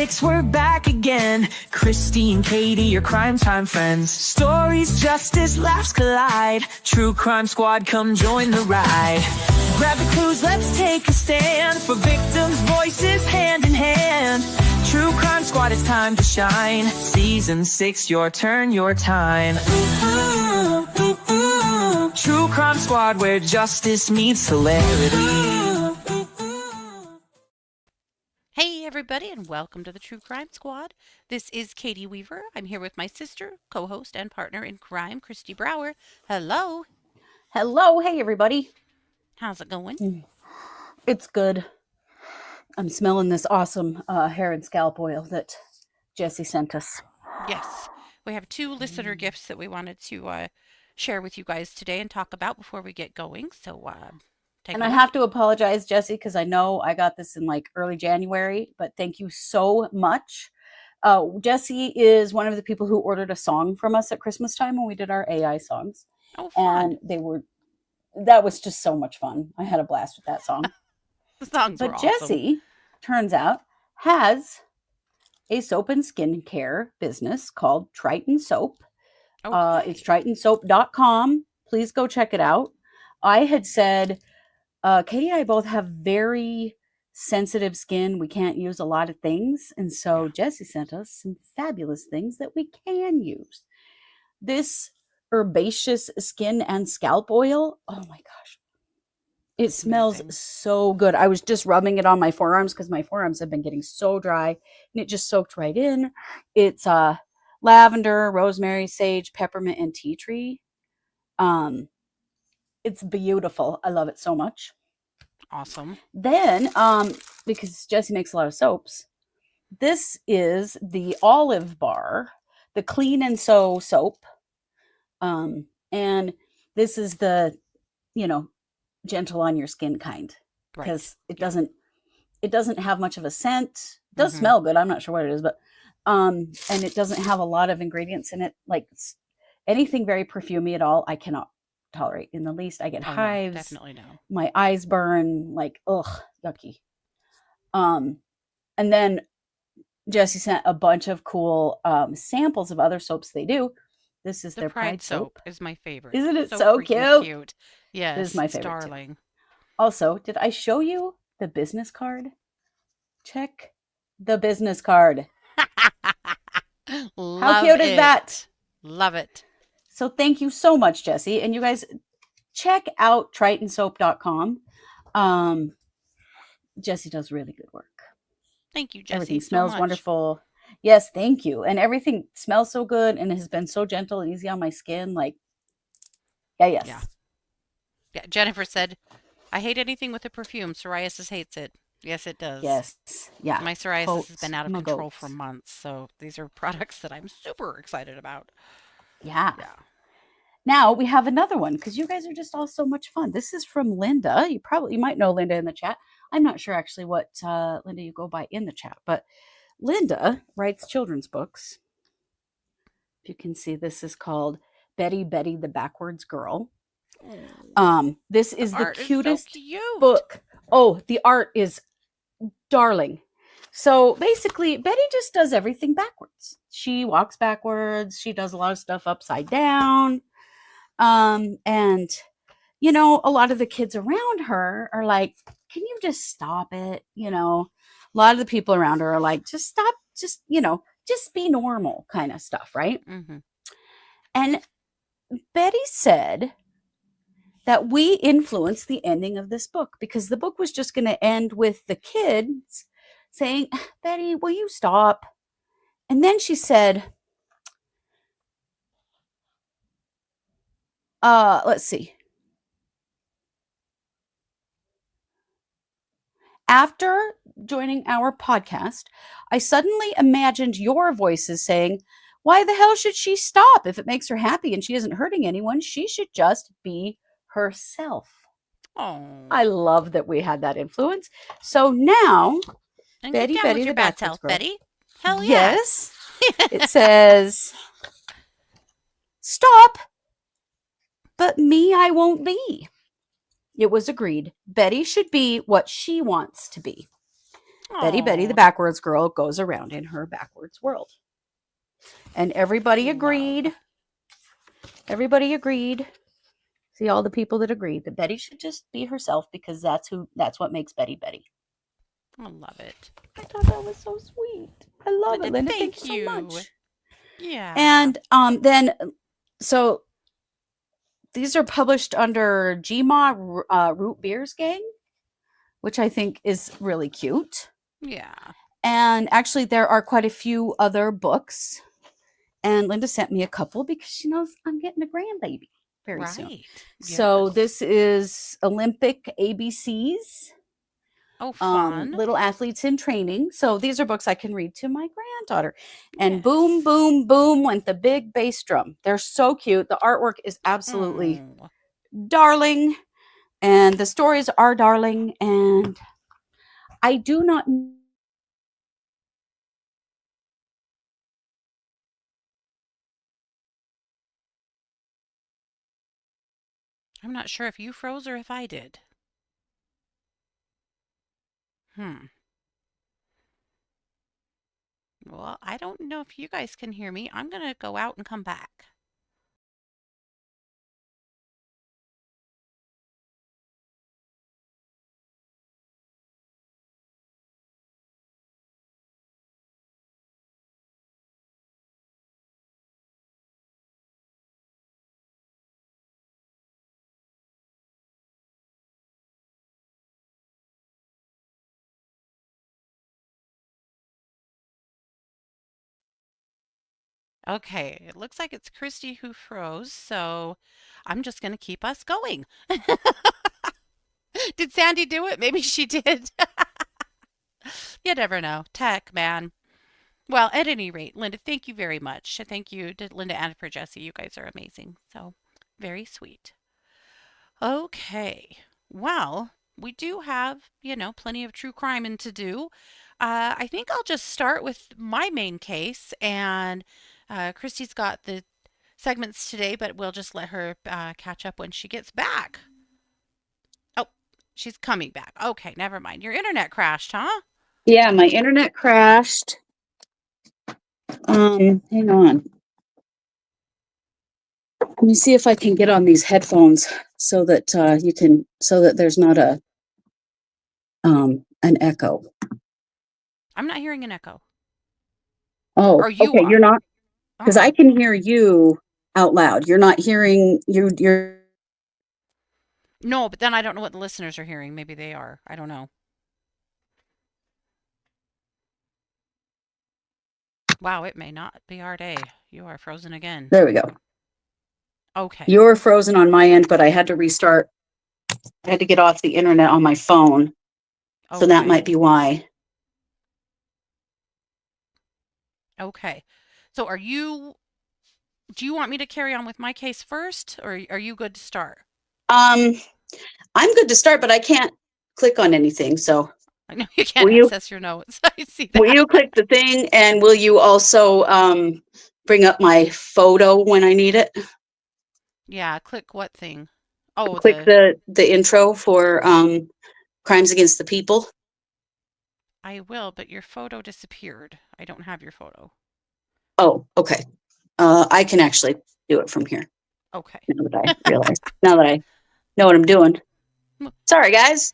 6, we're back again. Kristi and Katie, your crime time friends. Stories, justice, laughs collide. True Crime Squad, come join the ride. Grab the clues, let's take a stand. For victims' voices, hand in hand. True Crime Squad, it's time to shine. Season 6, your turn, your time. True Crime Squad, where justice meets hilarity. Hey everybody, and welcome to the True Crime Squad. This is Katie Weaver. I'm here with my sister, co-host, and partner in crime, Kristi Brower. Hello. Hello. Hey, everybody. How's it going? It's good. I'm smelling this awesome hair and scalp oil that Jesse sent us. Yes, we have 2 listener gifts that we wanted to share with you guys today and talk about before we get going. So, take And it I away. have to apologize, Jesse, because I know I got this in like early January, but thank you so much. Jesse is one of the people who ordered a song from us at Christmas time when we did our AI songs. Oh, fun. And that was just so much fun. I had a blast with that song. The songs were But awesome. Jesse, turns out, has a soap and skincare business called Triton Soap. Okay. It's tritonsoap.com. Please go check it out. I had said, Katie and I both have very sensitive skin. We can't use a lot of things. And so Jesse sent us some fabulous things that we can use. This herbaceous skin and scalp oil. Oh my gosh. It smells Amazing. so good. I was just rubbing it on my forearms because my forearms have been getting so dry, and it just soaked right in. It's lavender, rosemary, sage, peppermint, and tea tree. It's beautiful. I love it so much. Awesome. Then, because Jesse makes a lot of soaps, this is the Olive Bar, the Clean and Sew soap. And this is the, gentle on your skin kind, because it doesn't have much of a scent. It does smell good. I'm not sure what it is, but and it doesn't have a lot of ingredients in it, like anything very perfumey at all. I cannot tolerate in the least. I get hives. No, definitely no. My eyes burn, like, ugh, yucky. And then Jesse sent a bunch of cool samples of other soaps they do. This is their Pride soap. Is my favorite. Isn't it so cute? Yes, This is my favorite darling. too. Also, did I show you the business card? Check the business card. How cute is that? Love it. So thank you so much, Jesse. And you guys check out tritonsoap.com. Jesse does really good work. Thank you, Jesse. Everything so smells much. wonderful. Yes, thank you. And everything smells so good and has been so gentle and easy on my skin. Like, yes. Yeah, Jennifer said, I hate anything with a perfume. Psoriasis hates it. Yes, it does. Yes. Yeah. My psoriasis has been out of control for months. So these are products that I'm super excited about. Yeah. Now we have another one because you guys are just all so much fun. This is from Linda. You might know Linda in the chat. I'm not sure actually what Linda you go by in the chat, but Linda writes children's books. If you can see, this is called Betty the Backwards Girl. This is the cutest book. Oh, the art is darling. So basically, Betty just does everything backwards. She walks backwards. She does a lot of stuff upside down. And a lot of the kids around her are like, can you just stop it? A lot of the people around her are like, just stop, just be normal kind of stuff, right? Mm-hmm. And Betty said that we influenced the ending of this book because the book was just going to end with the kids saying, Betty, will you stop? And then she said, let's see. After joining our podcast, I suddenly imagined your voices saying, why the hell should she stop? If it makes her happy and she isn't hurting anyone, she should just be herself. Oh, I love that we had that influence. So now, and Betty the bad self, girl. Betty. Hell yeah. Yes. It says, stop, but me I won't be. It was agreed. Betty should be what she wants to be. Betty, the Aw, backwards girl, goes around in her backwards world. And everybody agreed. love. Everybody agreed. See, all the people that agreed that Betty should just be herself because that's what makes Betty Betty. I love it. I thought that was so sweet. I love it, Linda. Thank you so much. Yeah. And then, so these are published under GMA Root Beers Gang, which I think is really cute. Yeah. And actually, there are quite a few other books. And Linda sent me a couple because she knows I'm getting a grandbaby very soon. Right. So Yes. this is Olympic ABCs. Oh, fun. Little Athletes in Training. So these are books I can read to my granddaughter. And Yes. boom, boom, boom went the big bass drum. They're so cute. The artwork is absolutely Oh. darling. And the stories are darling. And I do not I'm not sure if you froze or if I did. Well, I don't know if you guys can hear me. I'm going to go out and come back. Okay, it looks like it's Kristi who froze, so I'm just going to keep us going. Did Sandy do it? Maybe she did. You never know. Tech, man. Well, at any rate, Linda, thank you very much. Thank you to Linda and for Jesse. You guys are amazing. So, very sweet. Okay. Well, we do have, plenty of true crime to do. I think I'll just start with my main case, and Kristi's got the segments today, but we'll just let her catch up when she gets back. Oh, she's coming back. Okay, never mind. Your internet crashed, huh? Yeah, my internet crashed. Hang on. Let me see if I can get on these headphones so that there's not an echo. I'm not hearing an echo. Oh, Or you okay, are. you're not, because I Uh-uh. can hear you out loud. You're not hearing you're No, but then I don't know what the listeners are hearing. Maybe they are. I don't know. Wow, it may not be our day. You are frozen again. There we go. Okay. You're frozen on my end, but I had to restart. I had to get off the internet on my phone. So that Okay. might be why. Okay. So do you want me to carry on with my case first, or are you good to start? I'm good to start, but I can't click on anything. So I know you can't will you access your notes. I see will that. you click the thing, and will you also bring up my photo when I need it? Yeah, click what thing? Oh, Click the intro for Crimes Against the People. I will, but your photo disappeared. I don't have your photo. Oh, okay. I can actually do it from here. Okay. Now that I realize, now that I know what I'm doing. Sorry, guys.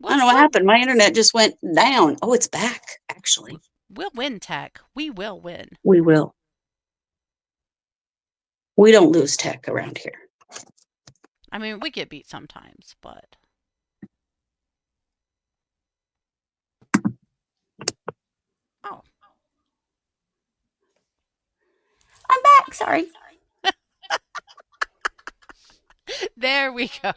I don't know what happened. My internet just went down. Oh, it's back, actually. We'll win, Tech. We will win. We will. We don't lose tech around here. I mean, we get beat sometimes, but. Oh. I'm back. Sorry. There we go.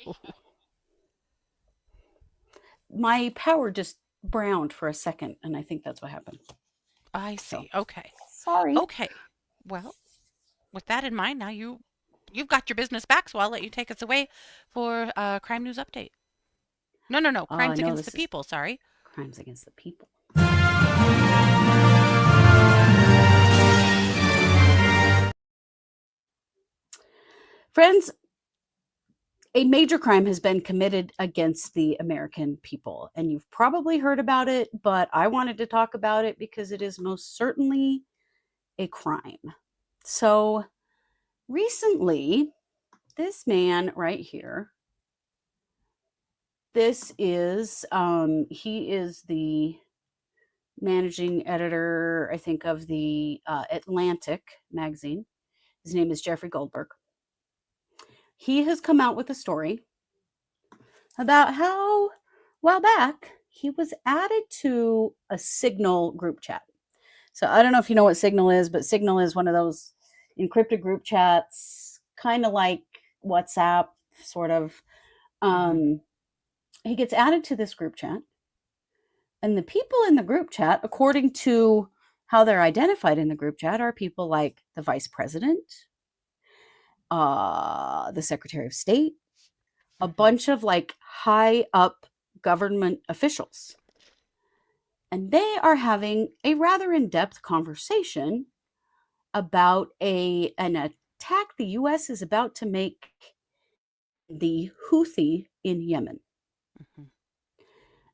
My power just browned for a second, and I think that's what happened. I see. Okay. Sorry. Okay. Well, with that in mind, now you've got your business back, so I'll let you take us away for crime news update. No. Crimes Against the People. Sorry. Crimes Against the People. Friends, a major crime has been committed against the American people. And you've probably heard about it, but I wanted to talk about it because it is most certainly a crime. So recently, this man right here, this is, he is the managing editor, I think, of the Atlantic magazine. His name is Jeffrey Goldberg. He has come out with a story about how, a while back, he was added to a Signal group chat. So I don't know if you know what Signal is, but Signal is one of those encrypted group chats, kind of like WhatsApp, sort of. He gets added to this group chat. And the people in the group chat, according to how they're identified in the group chat, are people like the vice president, the secretary of state, a bunch of like high up government officials. And they are having a rather in-depth conversation about an attack the U.S. is about to make the Houthi in Yemen.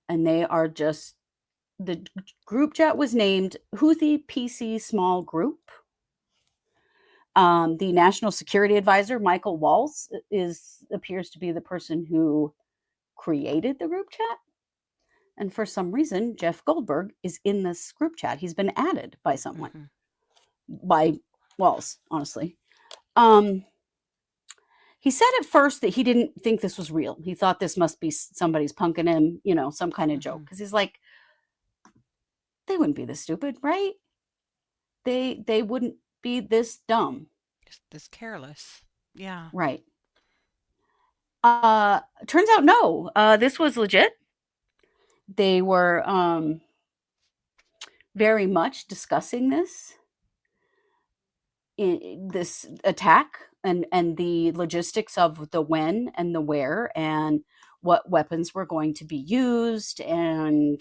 And they are just, the group chat was named Houthi PC Small Group. The National Security Advisor, Michael Waltz, appears to be the person who created the group chat. And for some reason, Jeff Goldberg is in this group chat. He's been added by someone, by Waltz, honestly. He said at first that he didn't think this was real. He thought this must be somebody's punking him, some kind of joke. Because he's like, they wouldn't be this stupid, right? They wouldn't be this dumb. Just this careless. Yeah. Right. Turns out no. This was legit. They were very much discussing this attack and the logistics of the when and the where and what weapons were going to be used. And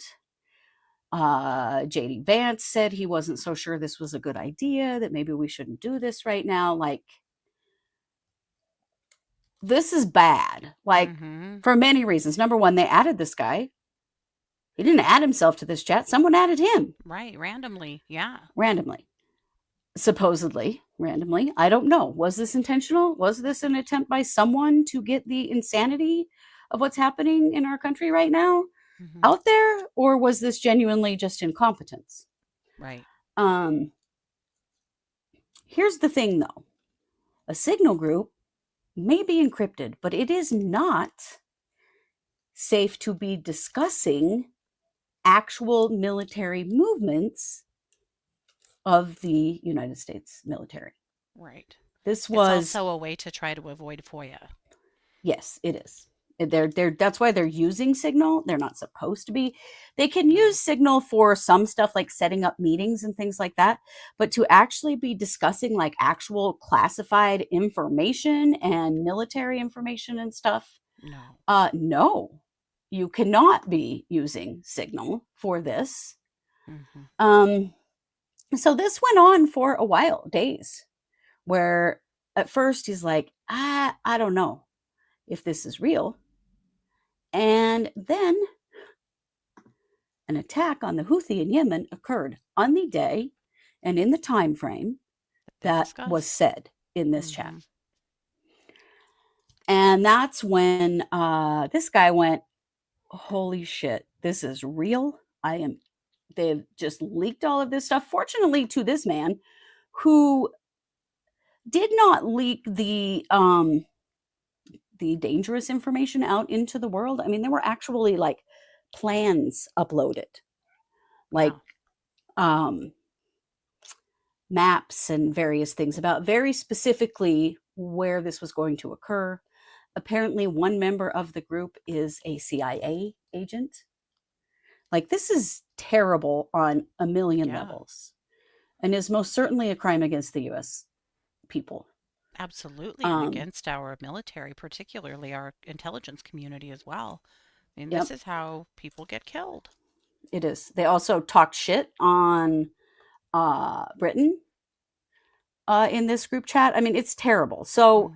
J.D. Vance said he wasn't so sure this was a good idea, that maybe we shouldn't do this right now. Like, this is bad. Like, for many reasons. Number one, they added this guy. He didn't add himself to this chat. Someone added him. Right. Randomly. Yeah. Randomly. Supposedly. Randomly. I don't know. Was this intentional? Was this an attempt by someone to get the insanity of what's happening in our country right now out there? Or was this genuinely just incompetence? Right. Here's the thing, though. A Signal group may be encrypted, but it is not safe to be discussing actual military movements of the United States military. Right. This was It's also a way to try to avoid FOIA. Yes, it is. That's why they're using Signal. They're not supposed to be. They can use Signal for some stuff like setting up meetings and things like that, but to actually be discussing like actual classified information and military information and stuff, no, you cannot be using Signal for this. So this went on for a while, days, where at first he's like, I don't know if this is real. And then an attack on the Houthi in Yemen occurred on the day and in the time frame that was said in this chat. And that's when this guy went, holy shit, this is real. They've just leaked all of this stuff. Fortunately to this man, who did not leak the dangerous information out into the world. I mean, there were actually like plans uploaded, like maps and various things about very specifically where this was going to occur. Apparently, one member of the group is a CIA agent. Like, this is terrible on a million levels, and is most certainly a crime against the U.S. people. Absolutely, and against our military, particularly our intelligence community as well. I mean, this is how people get killed. It is. They also talked shit on Britain in this group chat. I mean, it's terrible. So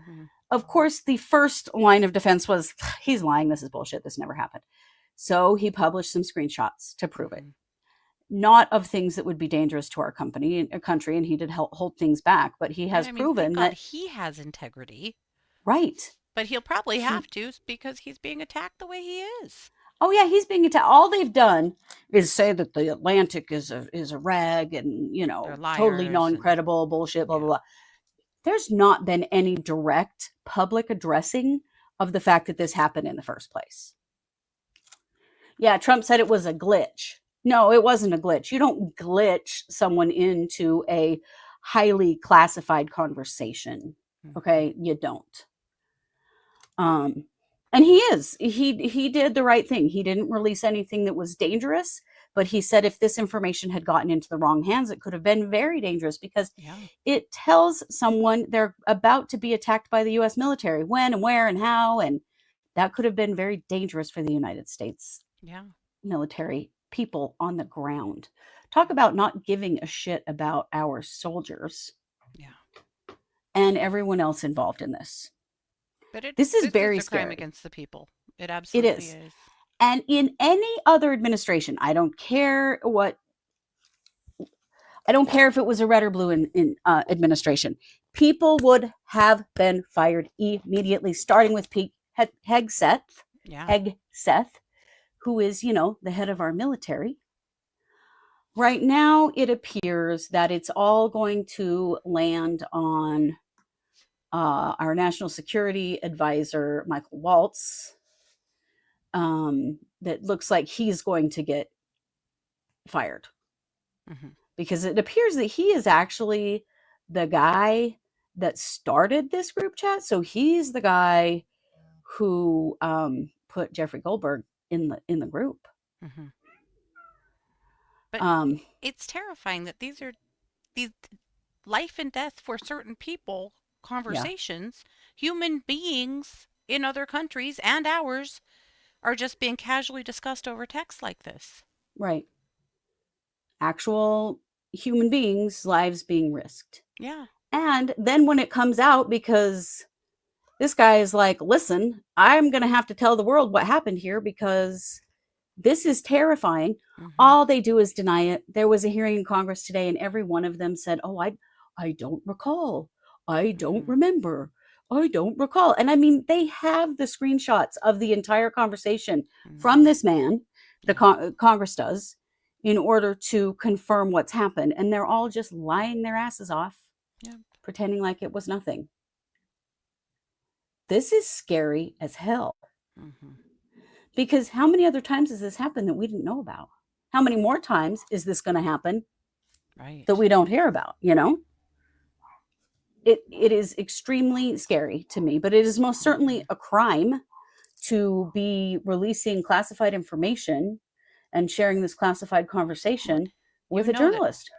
of course, the first line of defense was, he's lying. This is bullshit. This never happened. So he published some screenshots to prove it. Not of things that would be dangerous to our country, and he did hold things back, but he has proven thank God that he has integrity. Right. But he'll probably have to because he's being attacked the way he is. Oh yeah, he's being attacked. All they've done is say that the Atlantic is a rag and, totally non-credible bullshit, blah, blah, blah. There's not been any direct public addressing of the fact that this happened in the first place. Yeah, Trump said it was a glitch. No, it wasn't a glitch. You don't glitch someone into a highly classified conversation. Okay, you don't. And he did the right thing. He didn't release anything that was dangerous, but he said if this information had gotten into the wrong hands, it could have been very dangerous because it tells someone they're about to be attacked by the U.S. military, when and where and how, and that could have been very dangerous for the United States military people on the ground. Talk about not giving a shit about our soldiers and everyone else involved in this. But this is very a crime scary. Against the people. It absolutely is. And in any other administration, I don't care if it was a red or blue in administration, people would have been fired immediately, starting with Pete Hegseth, who is, the head of our military. Right now, it appears that it's all going to land on our national security advisor, Michael Waltz. That looks like he's going to get fired because it appears that he is actually the guy that started this group chat. So he's the guy who put Jeffrey Goldberg in the group. But it's terrifying that these life and death for certain people conversations, human beings in other countries and ours, are just being casually discussed over text like this. Right. Actual human beings' lives being risked. Yeah. And then when it comes out, because this guy is like, listen, I'm going to have to tell the world what happened here because this is terrifying. All they do is deny it. There was a hearing in Congress today and every one of them said, oh, I don't recall. I don't remember. I don't recall. And I mean, they have the screenshots of the entire conversation from this man, the Congress does, in order to confirm what's happened. And they're all just lying their asses off, pretending like it was nothing. This is scary as hell. Because how many other times has this happened that we didn't know about? How many more times is this going to happen that we don't hear about, It is extremely scary to me, but it is most certainly a crime to be releasing classified information and sharing this classified conversation with a journalist.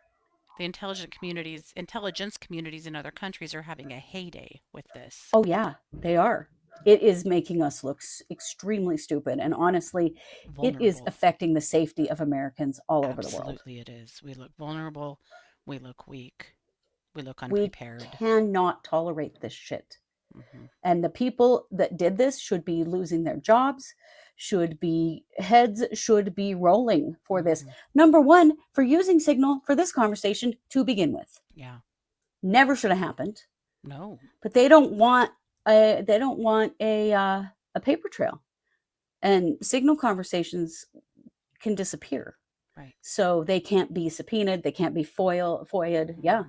The intelligence communities in other countries are having a heyday with this. Oh yeah, they are. It is making us look extremely stupid. And honestly, it is affecting the safety of Americans all over the world. Absolutely it is. We look vulnerable. We look weak. We look unprepared. We cannot tolerate this shit. And the people that did this should be losing their jobs, heads should be rolling for this. Number one, for using Signal for this conversation to begin with. Yeah. Never should have happened. No. But they don't want a paper trail. And Signal conversations can disappear. Right. So they can't be subpoenaed, they can't be FOIA'd. Yeah.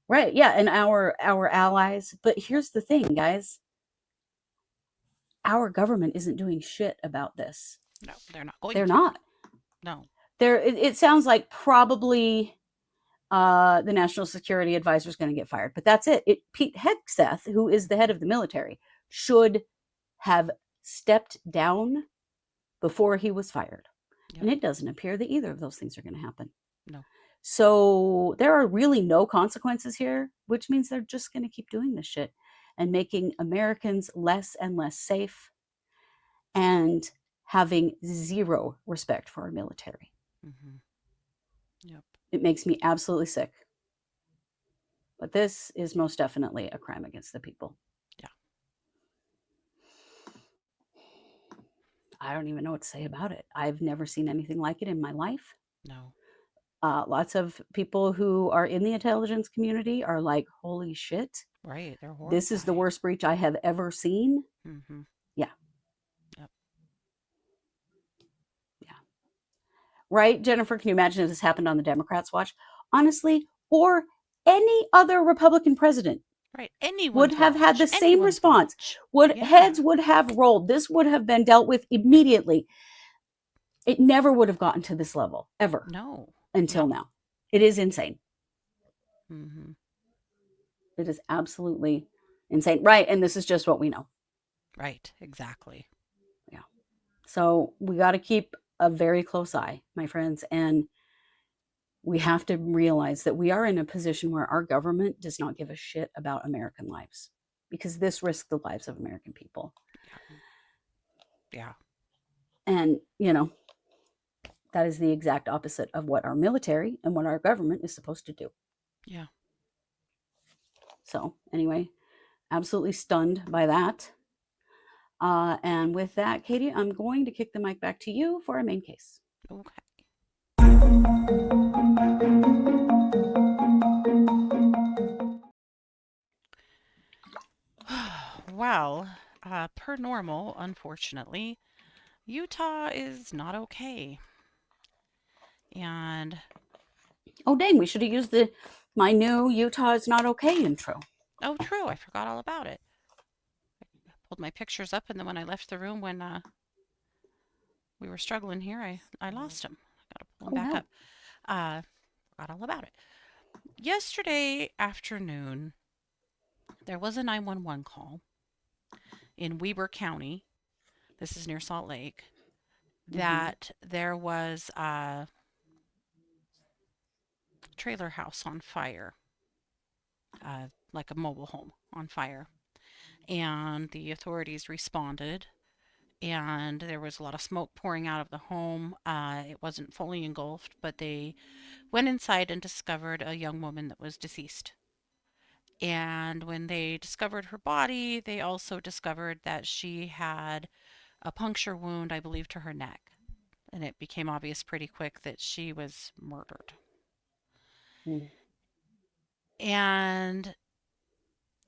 Right. Yeah. And our allies. But here's the thing, guys. Our government isn't doing shit about this. No, they're not going to. They're not. No. It sounds like probably the National Security Advisor is going to get fired. But that's it. Pete Hegseth, who is the head of the military, should have stepped down before he was fired. Yep. And it doesn't appear that either of those things are going to happen. No. So there are really no consequences here, which means they're just going to keep doing this shit and making Americans less and less safe and having zero respect for our military. Yep. It makes me absolutely sick. But this is most definitely a crime against the people. Yeah. I don't even know what to say about it. I've never seen anything like it in my life. No. Lots of people who are in the intelligence community are like, holy shit, Right. They're this is the horrified. worst breach I have ever seen. Mm-hmm. Yeah. Yep. Yeah. Right, Jennifer? Can you imagine if this happened on the Democrats' watch? Honestly, or any other Republican president Right. would Anyone's have had watch. the same Anyone's response. watch. Would Yeah. heads would have rolled. This would have been dealt with immediately. It never would have gotten to this level ever No. until No. now. It is insane. Mm-hmm. It is absolutely insane. Right, and this is just what we know. Right. Exactly. Yeah. So we got to keep a very close eye, my friends, and we have to realize that we are in a position where our government does not give a shit about American lives, because this risks the lives of American people. Yeah. Yeah. And, that is the exact opposite of what our military and what our government is supposed to do. Yeah. So, anyway, absolutely stunned by that. And with that, Katie, I'm going to kick the mic back to you for our main case. Okay. Well, per normal, unfortunately, Utah is not okay. And Oh, dang, we should have used my new Utah is not okay intro. oh, true, I forgot all about it. I pulled my pictures up, and then when I left the room when we were struggling here, I lost them. I gotta pull them Oh, back no. up. Forgot all about it. Yesterday afternoon, there was a 911 call in Weber County. This is near Salt Lake. That there was a trailer house on fire, like a mobile home on fire. And the authorities responded, and there was a lot of smoke pouring out of the home. It wasn't fully engulfed, but they went inside and discovered a young woman that was deceased. And when they discovered her body, they also discovered that she had a puncture wound, I believe, to her neck. And it became obvious pretty quick that she was murdered. Mm. And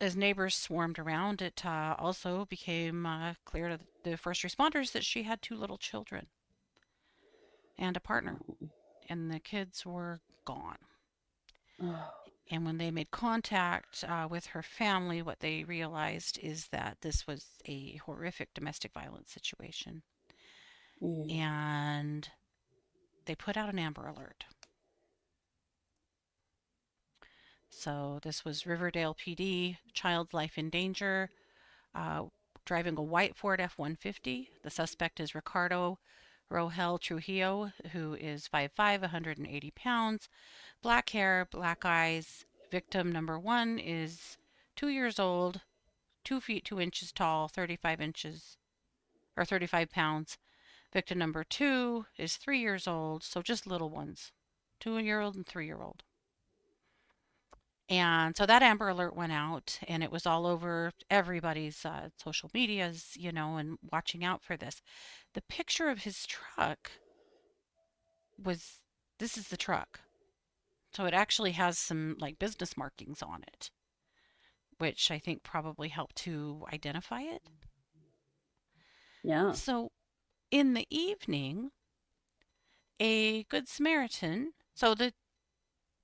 as neighbors swarmed around, it also became clear to the first responders that she had two little children and a partner, and the kids were gone. Oh. And when they made contact with her family, what they realized is that this was a horrific domestic violence situation. Mm. And they put out an Amber Alert. So this was Riverdale PD, child life in danger, uh, driving a white Ford F-150. The suspect is Ricardo Trujillo, who is 5'5", 180 pounds, black hair, black eyes. Victim number one is 2 years old, 2 feet 2 inches tall, 35 inches or 35 pounds. Victim number two is 3 years old, so just little ones, 2-year-old and 3-year-old. And so that Amber Alert went out, and it was all over everybody's social medias, and watching out for this. The picture of his truck was this is the truck. So it actually has some like business markings on it, which I think probably helped to identify it. Yeah. So in the evening, a Good Samaritan, so the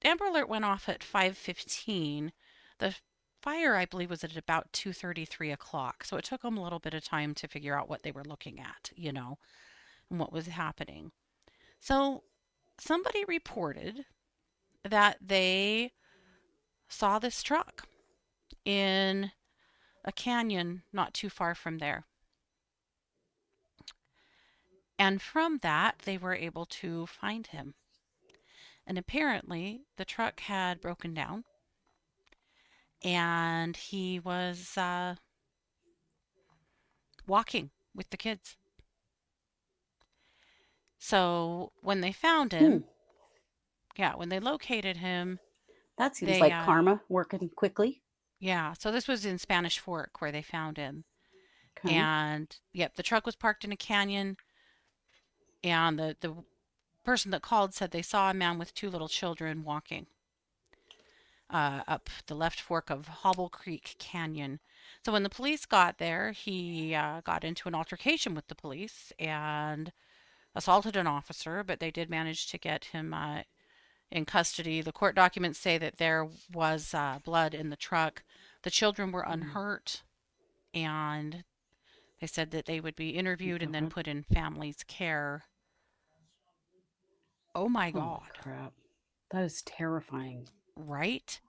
Amber Alert went off at 5:15. The fire, I believe, was at about 2:30, 3 o'clock. So it took them a little bit of time to figure out what they were looking at, and what was happening. So somebody reported that they saw this truck in a canyon not too far from there. And from that, they were able to find him. And apparently, the truck had broken down, and he was walking with the kids. So when they found him, yeah, when they located him, That seems they, like karma working quickly. yeah, so this was in Spanish Fork where they found him. Okay. And yep, the truck was parked in a canyon, and the person that called said they saw a man with two little children walking up the left fork of Hobble Creek Canyon. So when the police got there, he got into an altercation with the police and assaulted an officer, but they did manage to get him in custody. The court documents say that there was blood in the truck. The children were unhurt, and they said that they would be interviewed and then God. put in family's care. Oh my Holy God. crap. That is terrifying. Right?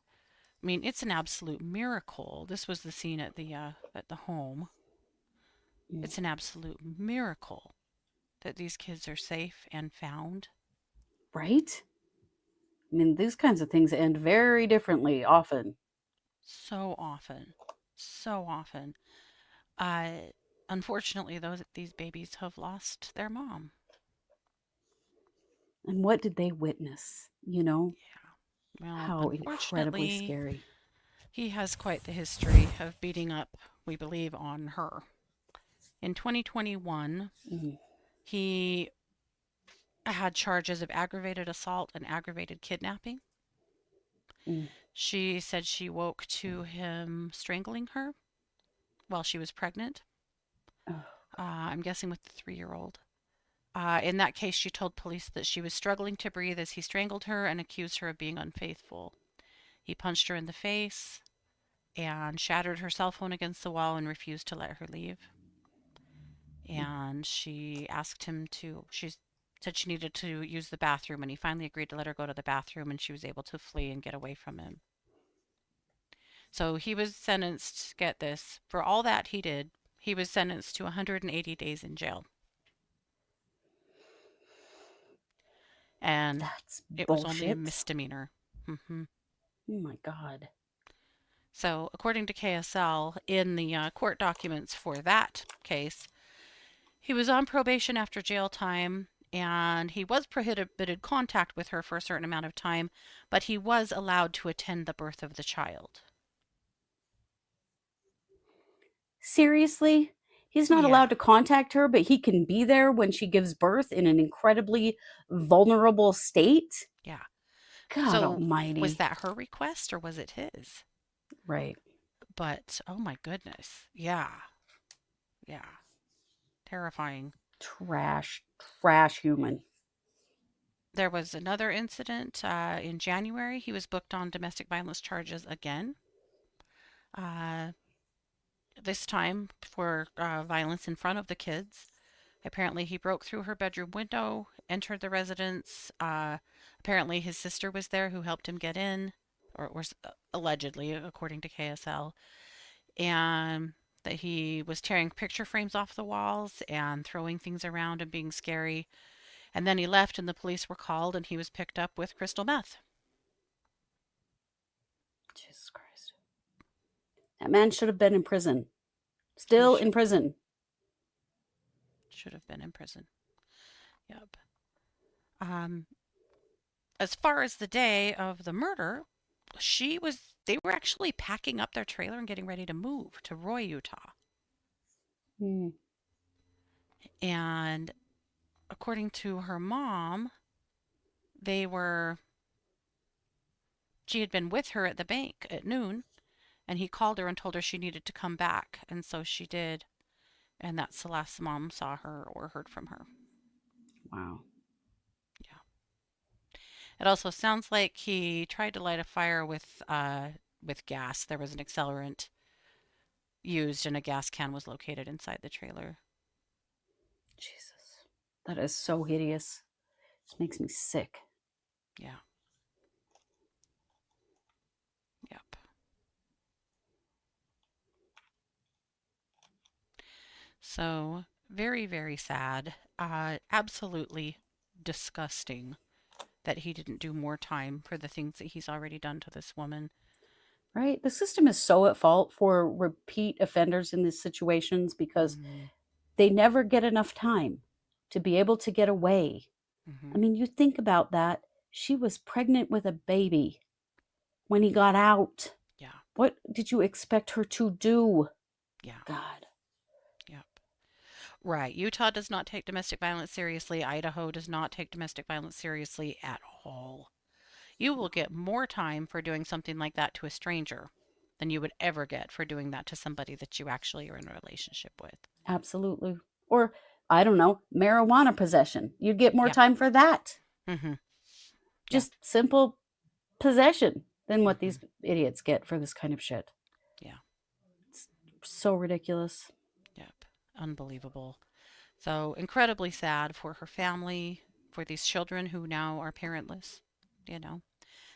I mean, it's an absolute miracle. This was the scene at the home. It's an absolute miracle that these kids are safe and found. Right? I mean, these kinds of things end very differently often. So often. So often. Uh, Unfortunately, these babies have lost their mom. And what did they witness? You know, Well, how incredibly unfortunately, scary. he has quite the history of beating up, we believe, on her. In 2021, Mm. he had charges of aggravated assault and aggravated kidnapping. Mm. She said she woke to him strangling her while she was pregnant. Oh, I'm guessing with the 3-year-old. In that case, she told police that she was struggling to breathe as he strangled her and accused her of being unfaithful. He punched her in the face and shattered her cell phone against the wall and refused to let her leave. And she said she needed to use the bathroom, and he finally agreed to let her go to the bathroom, and she was able to flee and get away from him. So he was sentenced, get this, for all that he did, he was sentenced to 180 days in jail. And that's it was only a bullshit. misdemeanor. Oh my God. So, according to KSL, in the court documents for that case, he was on probation after jail time, and he was prohibited contact with her for a certain amount of time, but he was allowed to attend the birth of the child. Seriously? He's not Yeah. allowed to contact her, but he can be there when she gives birth in an incredibly vulnerable state? Yeah. God So, almighty. was that her request or was it his? Right. But, oh my goodness. Yeah. Yeah. Terrifying. Trash human. There was another incident in January. He was booked on domestic violence charges again. This time for violence in front of the kids. Apparently, he broke through her bedroom window, entered the residence. Apparently, his sister was there who helped him get in, or allegedly, according to KSL. And that he was tearing picture frames off the walls and throwing things around and being scary. And then he left, and the police were called, and he was picked up with crystal meth. Jesus Christ. That man should have been in prison. Still in prison. Should have been in prison. Yep. As far as the day of the murder, they were actually packing up their trailer and getting ready to move to Roy, Utah. Mm. And according to her mom, she had been with her at the bank at noon, and he called her and told her she needed to come back, and so she did. And that's the last mom saw her or heard from her. Wow. Yeah. It also sounds like he tried to light a fire with gas. There was an accelerant used, and a gas can was located inside the trailer. Jesus. That is so hideous. This makes me sick. Yeah. Yep. So, very, very sad. Absolutely disgusting that he didn't do more time for the things that he's already done to this woman. Right? The system is so at fault for repeat offenders in these situations because they never get enough time to be able to get away. I mean, you think about that. She was pregnant with a baby when he got out. Yeah. What did you expect her to do? Yeah. God. Right. Utah does not take domestic violence seriously. Idaho does not take domestic violence seriously at all. You will get more time for doing something like that to a stranger than you would ever get for doing that to somebody that you actually are in a relationship with. Absolutely. Or, I don't know, marijuana possession. You'd get more Yeah. time for that. Mm-hmm. Yeah. Just simple possession than what Mm-hmm. these idiots get for this kind of shit. Yeah. It's so ridiculous. Yep. Unbelievable. So incredibly sad for her family, for these children who now are parentless, you know.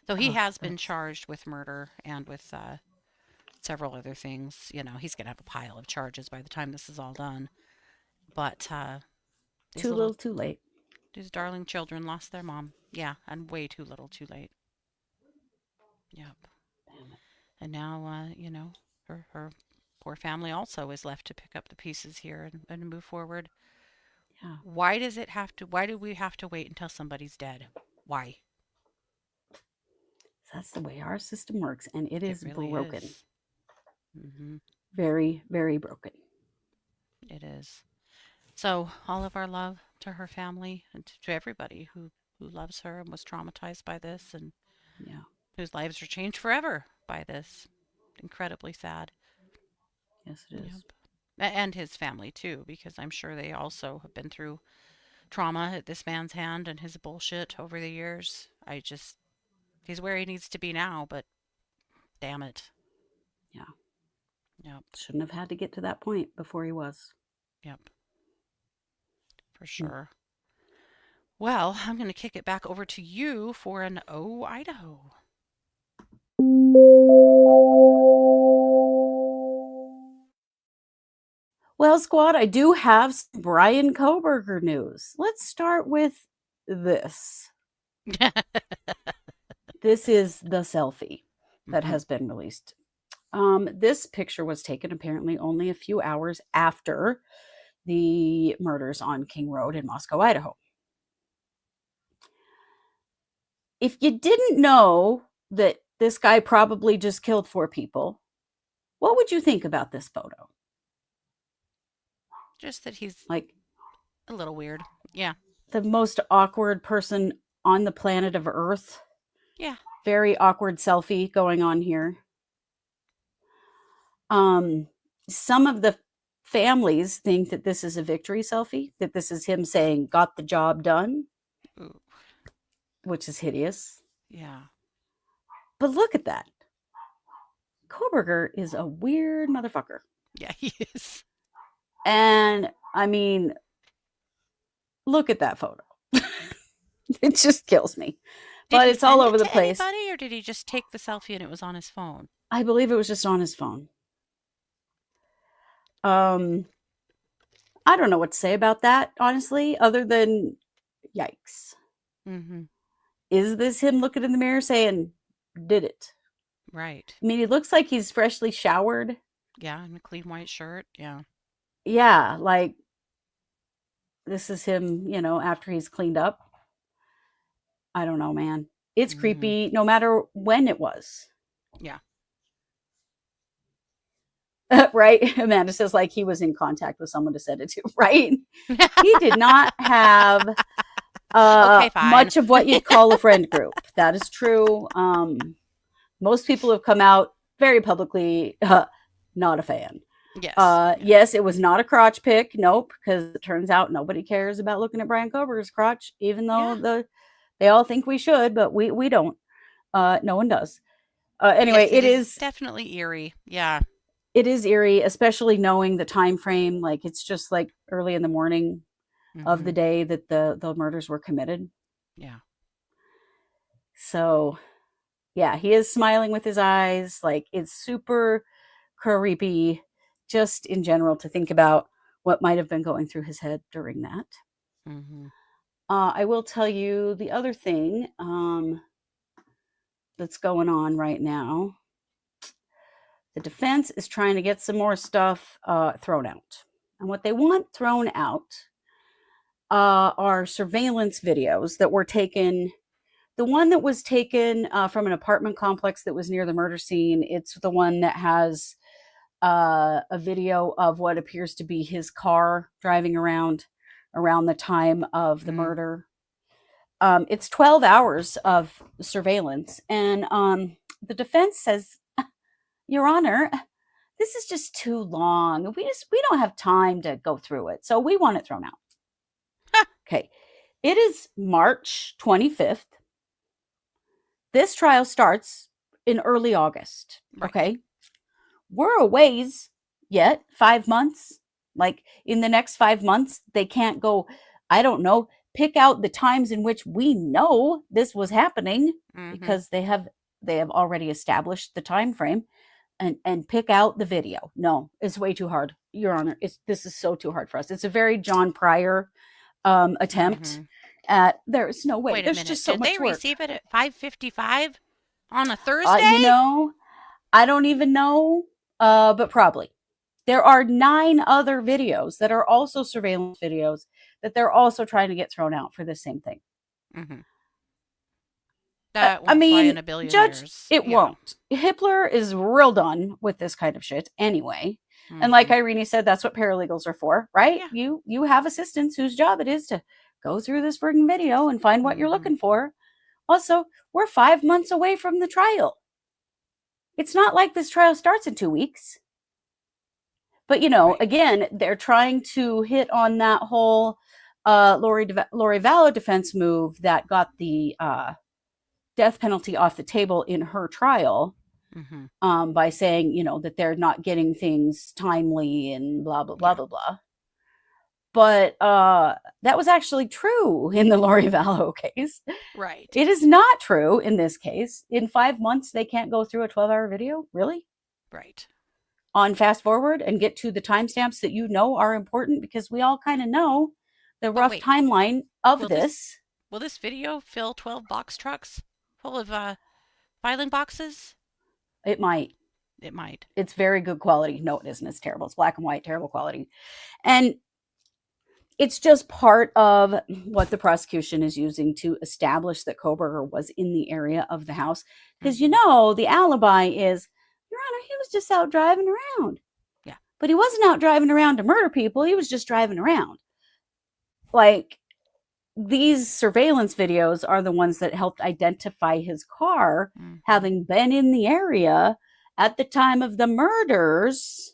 So he Oh, has been that's charged with murder and with several other things. You know, he's going to have a pile of charges by the time this is all done. But these too little, little too late. these darling children lost their mom. Yeah, and way too little too late. Yep. Damn it. And now, her poor family also is left to pick up the pieces here and move forward. Yeah. Why do we have to wait until somebody's dead? Why? That's the way our system works, and it It is really broken. is. Hmm. Very, very broken. It is. So all of our love to her family and to everybody who loves her and was traumatized by this and Yeah. whose lives are changed forever by this. Incredibly sad. Yes, it is. Yep. And his family too, because I'm sure they also have been through trauma at this man's hand and his bullshit over the years. He's where he needs to be now, but damn it. Yeah. Yep. Shouldn't have had to get to that point before he was. Yep. For sure. Well, I'm going to kick it back over to you for an Oh, Idaho. Well, squad, I do have some Bryan Kohberger news. Let's start with this. This is the selfie that Mhm. has been released. This picture was taken apparently only a few hours after the murders on King Road in Moscow, Idaho. If you didn't know that this guy probably just killed 4 people, what would you think about this photo? Just that he's Like a little weird. Yeah. the most awkward person on the planet of Earth. Yeah. Very awkward selfie going on here. Some of the families think that this is a victory selfie, that this is him saying, got the job done, Ooh. which is hideous. Yeah. But look at that. Kohberger is a weird motherfucker. Yeah, he is. And I mean, look at that photo. It just kills me. Did But he it's all send over it the to place. anybody, or did he just take the selfie and it was on his phone? I believe it was just on his phone. I don't know what to say about that, honestly, other than yikes. Mm-hmm. Is this him looking in the mirror saying, did it? Right. I mean, he looks like he's freshly showered. Yeah, in a clean white shirt. Yeah. Yeah, like this is him, after he's cleaned up. I don't know, man. It's Mm-hmm. creepy no matter when it was. Yeah. Right? Amanda says like he was in contact with someone to send it to, right? He did not have Okay, fine. much of what you'd call a friend group. That is true. Most people have come out very publicly not a fan. Yes. Yeah. Yes, it was not a crotch pick. Nope, because it turns out nobody cares about looking at Bryan Kohberger's crotch, even though they all think we should, but we don't. No one does. Anyway, Yes, it is definitely eerie. Yeah. it is eerie, especially knowing the time frame. Like it's just like early in the morning of the day that the murders were committed. Yeah. So, yeah, he is smiling with his eyes. Like it's super creepy, just in general, to think about what might have been going through his head during that. Mm-hmm. I will tell you the other thing that's going on right now. The defense is trying to get some more stuff thrown out. And what they want thrown out are surveillance videos that were taken. The one that was taken from an apartment complex that was near the murder scene, it's the one that has a video of what appears to be his car driving around the time of the murder. It's 12 hours of surveillance, and the defense says, Your Honor, this is just too long. We don't have time to go through it, so we want it thrown out. Okay. It is March 25th. This trial starts in early August. Right. Okay. We're a ways yet, 5 months. Like in the next 5 months, they can't go, I don't know, pick out the times in which we know this was happening, because they have already established the time frame, and pick out the video. No, it's way too hard, Your Honor. This is so too hard for us. It's a very John Pryor attempt at, there's no way. Wait a There's minute. just so Did much they work. receive it at 5:55 on a Thursday? You know, I don't even know, but probably. There are 9 other videos that are also surveillance videos that they're also trying to get thrown out for the same thing. That won't I fly in mean, a billion Judge, years. it won't. Hitler is real done with this kind of shit anyway. And like Irene said, that's what paralegals are for, right? Yeah. You have assistants whose job it is to go through this friggin' video and find what you're looking for. Also, we're 5 months away from the trial. It's not like this trial starts in 2 weeks. But, you know, again, they're trying to hit on that whole Lori Vallow defense move that got the death penalty off the table in her trial, by saying, you know, that they're not getting things timely and blah, blah, blah, blah, blah. But that was actually true in the Lori Vallow case. Right. It is not true in this case. In 5 months, they can't go through a 12-hour video? Really? Right. On fast forward and get to the timestamps that you know are important, because we all kind of know the rough timeline of this. Will this video fill 12 box trucks full of filing boxes? It might. It might. It's very good quality. No, it isn't. It's terrible. It's black and white, terrible quality. And it's just part of what the prosecution is using to establish that Kohberger was in the area of the house. Because, you know, the alibi is, Your Honor, he was just out driving around. Yeah. But he wasn't out driving around to murder people. He was just driving around. Like, these surveillance videos are the ones that helped identify his car, having been in the area at the time of the murders.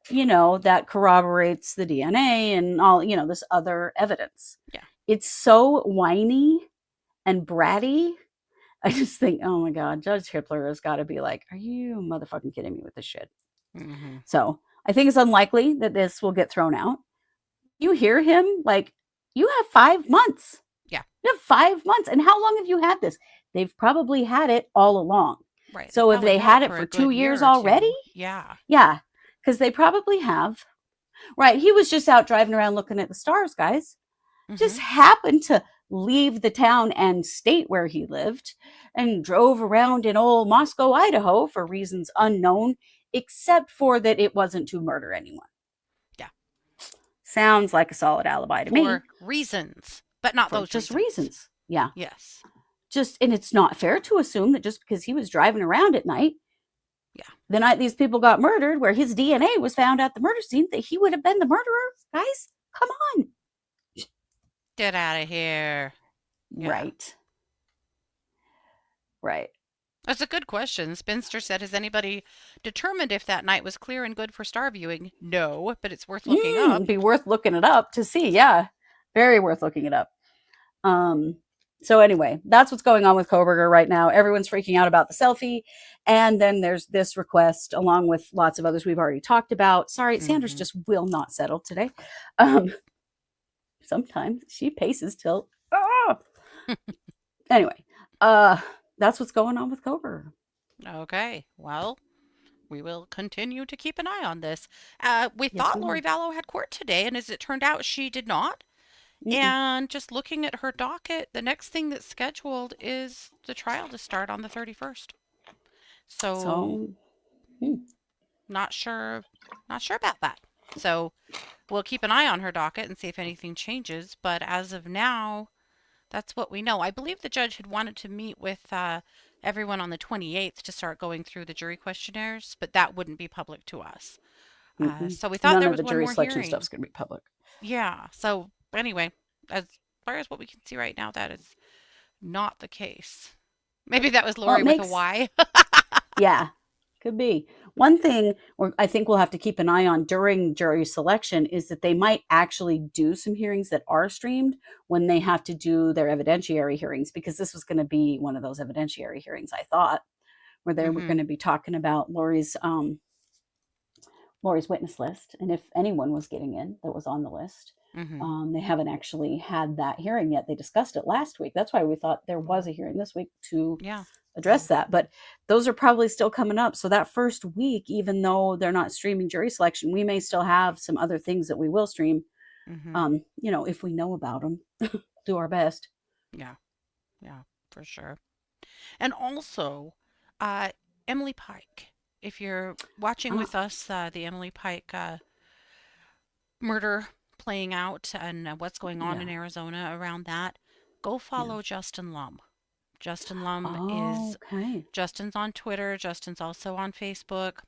You know, that corroborates the DNA and all, you know, this other evidence. Yeah. It's so whiny and bratty. I just think, oh my God, Judge Hitler has got to be like, are you motherfucking kidding me with this shit? So I think it's unlikely that this will get thrown out. You hear him, like, you have 5 months. Yeah. You have 5 months. And how long have you had this? They've probably had it all along. Right. So if they had it for 2 years already? Yeah. Yeah. Because they probably have. Right. He was just out driving around looking at the stars, guys. Just happened to leave the town and state where he lived and drove around in old Moscow, Idaho for reasons unknown, except for that it wasn't to murder anyone. Yeah. Sounds like a solid alibi to me. For reasons, but not those just reasons. Yeah. Yes. And it's not fair to assume that just because he was driving around at night, the night these people got murdered, where his DNA was found at the murder scene, that he would have been the murderer. Guys, come on. Get out of here. Yeah. Right. That's a good question. Spinster said, has anybody determined if that night was clear and good for star viewing? No, but it's worth looking up. It'd be worth looking it up to see. Yeah. Very worth looking it up. So anyway, that's what's going on with Kohberger right now. Everyone's freaking out about the selfie. And then there's this request, along with lots of others we've already talked about. Sorry, Sanders just will not settle today. Sometimes she paces till... Anyway, that's what's going on with Kohberger. Okay, well, we will continue to keep an eye on this. We thought Lori Vallow had court today, and as it turned out, she did not. And just looking at her docket, the next thing that's scheduled is the trial to start on the 31st. So not sure about that. So we'll keep an eye on her docket and see if anything changes. But as of now, that's what we know. I believe the judge had wanted to meet with everyone on the 28th to start going through the jury questionnaires, but that wouldn't be public to us. So we thought None there of was the one jury more selection hearing. stuff's going to be public. Yeah. So anyway, as far as what we can see right now, that is not the case. Maybe that was Lori with a Y. Yeah, could be. One thing I think we'll have to keep an eye on during jury selection is that they might actually do some hearings that are streamed when they have to do their evidentiary hearings, because this was going to be one of those evidentiary hearings, I thought, where they were going to be talking about Lori's witness list, and if anyone was getting in that was on the list. They haven't actually had that hearing yet. They discussed it last week. That's why we thought there was a hearing this week to address that. But those are probably still coming up. So that first week, even though they're not streaming jury selection, we may still have some other things that we will stream. If we know about them, do our best. Yeah, for sure. And also, Emily Pike. If you're watching with us, the Emily Pike murder playing out and what's going on in Arizona around that, go follow Justin Lum. Justin Lum is Justin's on Twitter. Justin's also on Facebook.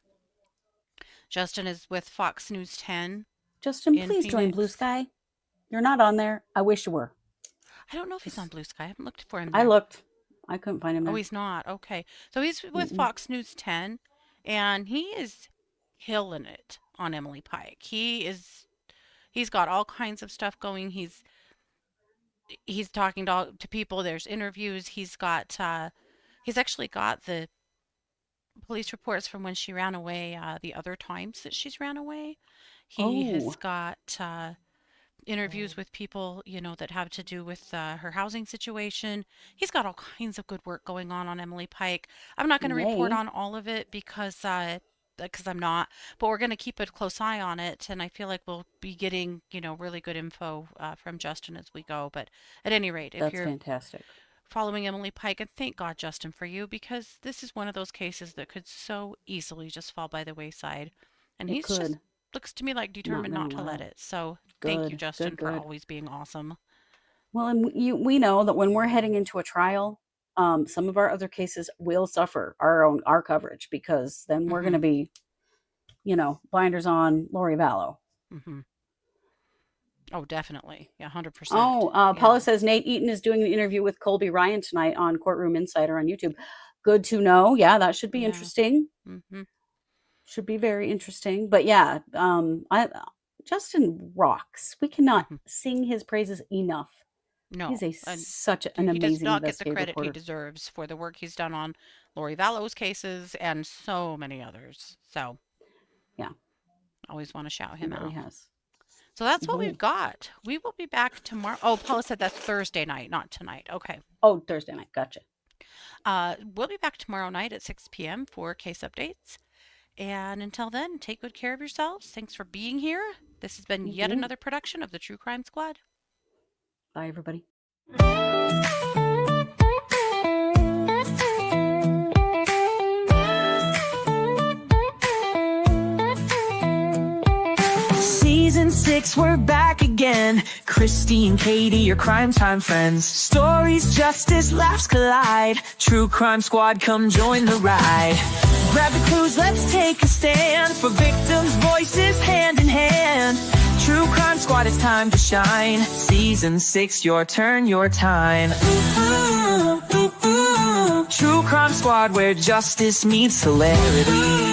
Justin is with Fox News 10. Justin, please join Blue Sky. You're not on there. I wish you were. I don't know if he's on Blue Sky. I haven't looked for him there. I looked. I couldn't find him there. Oh, he's not. Okay. So he's with Fox News 10, and he is killing it on Emily Pike. He's got all kinds of stuff going. He's talking to people. There's interviews. He's actually got the police reports from when she ran away, the other times that she's ran away. He has got interviews with people, that have to do with her housing situation. He's got all kinds of good work going on Emily Pike. I'm not going to report on all of it because I'm not, but we're going to keep a close eye on it, and I feel like we'll be getting, really good info from Justin as we go. But at any rate, if you're fantastic. Following Emily Pike, and thank God, Justin, for you, because this is one of those cases that could so easily just fall by the wayside, and he's just looks to me like determined not to let it. So thank you, Justin, for always being awesome. Well, and we know that when we're heading into a trial, some of our other cases will suffer our coverage, because then we're going to be, blinders on Lori Vallow. Oh, definitely. Yeah, 100%. Paula says Nate Eaton is doing an interview with Colby Ryan tonight on Courtroom Insider on YouTube. Good to know. Yeah, that should be interesting. Should be very interesting. But yeah, Justin rocks. We cannot sing his praises enough. No, he's such an amazing investigator. He does not get the credit he deserves for the work he's done on Lori Vallow's cases and so many others. So, yeah, always want to shout him out. He has. So that's what we've got. We will be back tomorrow. Oh, Paula said that's Thursday night, not tonight. Okay. Oh, Thursday night. Gotcha. We'll be back tomorrow night at 6 p.m. for case updates. And until then, take good care of yourselves. Thanks for being here. This has been yet another production of the True Crime Squad. Bye, everybody. Season 6, we're back again. Kristi and Katie, your crime time friends. Stories, justice, laughs collide. True Crime Squad, come join the ride. Grab the clues, let's take a stand. For victims' voices, hand in hand. True Crime Squad, it's time to shine. Season 6, your turn, your time. True Crime Squad, where justice meets hilarity.